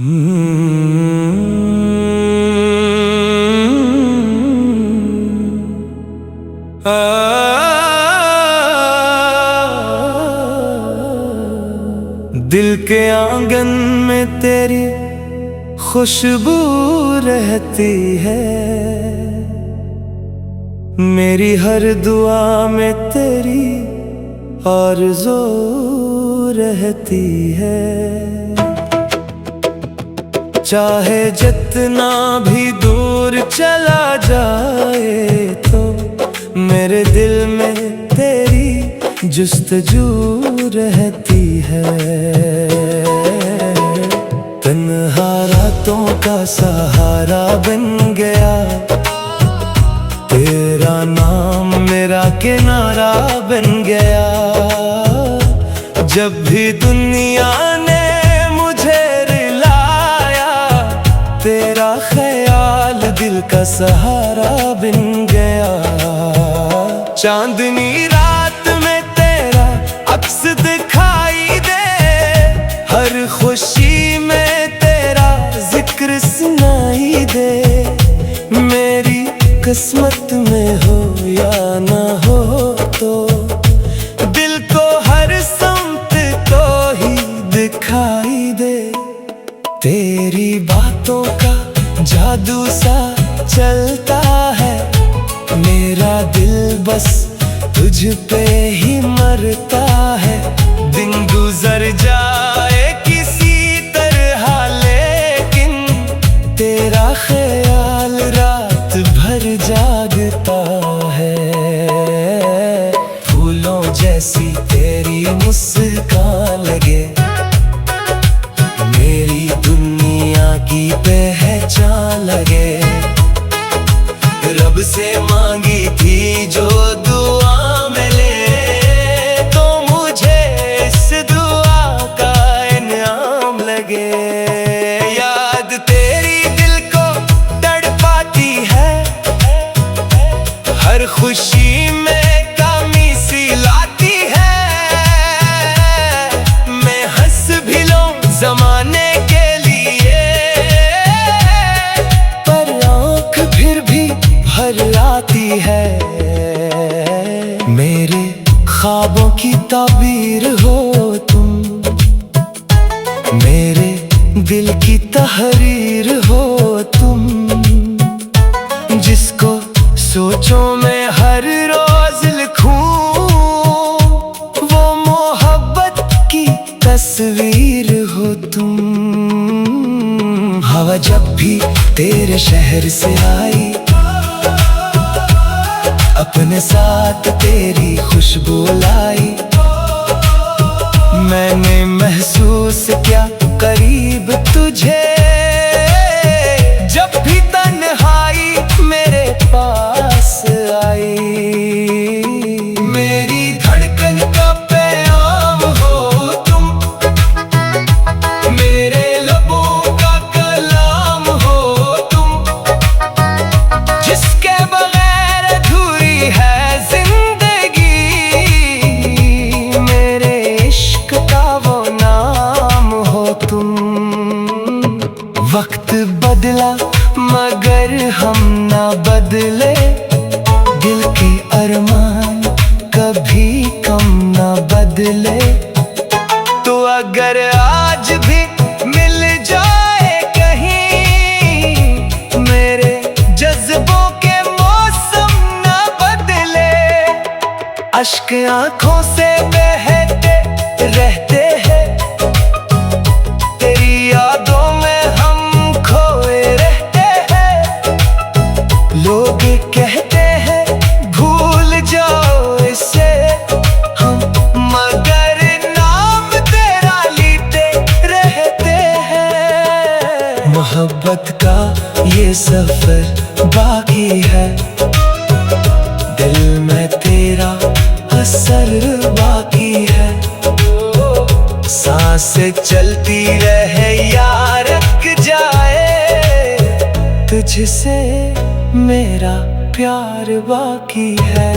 दिल के आंगन में तेरी खुशबू रहती है, मेरी हर दुआ में तेरी आरज़ू रहती है। चाहे जितना भी दूर चला जाए तो मेरे दिल में तेरी जुस्तजू रहती है। तन्हा रातों का सहारा बन गया, तेरा नाम मेरा किनारा बन गया। जब भी दुनिया ने मुझे रुलाया, तेरा ख्याल दिल का सहारा बन गया। चांदनी रात में तेरा अक्स दिखाई दे, हर खुशी में तेरा जिक्र सुनाई दे। मेरी किस्मत में हो या ना हो तो दिल को हर समत को ही दिखाई दे। तेरी बातों का जादू सा चलता है, मेरा दिल बस तुझ पे ही मरता है। दिन गुजर जाए किसी तरह लेकिन तेरा ख्याल रात भर जागता है। फूलों जैसी तेरी मुस्कान लगे, मेरी दुनिया की पहचान लगे। रब से मांगी थी जो दुआ मिले, तो मुझे इस दुआ का इनाम लगे। याद तेरी दिल को तड़पाती है, हर खुशी में कमी सी लाती है। मैं हंस भी लूं ज़माने के लिए, पर आँख फिर भी भर आती है। मेरे ख्वाबों की ताबीर हो तुम, मेरे दिल की तहरीर हो तुम। जिसको सोचो मैं हर रोज लिखूं, वो मोहब्बत की तस्वीर हो तुम। हवा जब भी तेरे शहर से आई, अपने साथ तेरी खुशबू लाई। मैंने महसूस किया करीब तुझे, जब भी तन्हाई मेरे पास आई। मेरी धड़कन का पैगाम हो तुम, मेरे लबों का कलाम हो तुम। जिसके बगैर अधूरी है जिंदगी, मेरे इश्क का वो नाम हो तुम। वक्त बदला मगर हम ना बदले, दिल के अरमान कभी कम ना बदले। तो अगर आज भी मिल जाए कहीं, मेरे जज्बों के मौसम ना बदले। अश्क आंखों से बहते रहते हैं, तेरी यादों में हम खोए रहते हैं। लोग कहते हैं भूल जाओ इसे हम, मगर नाम तेरा लेते रहते हैं। मोहब्बत का ये सफर बाकी है, दिल में तेरा असर बाकी है। सांस चलती रहे या रुक जाए, तुझसे मेरा प्यार बाकी है।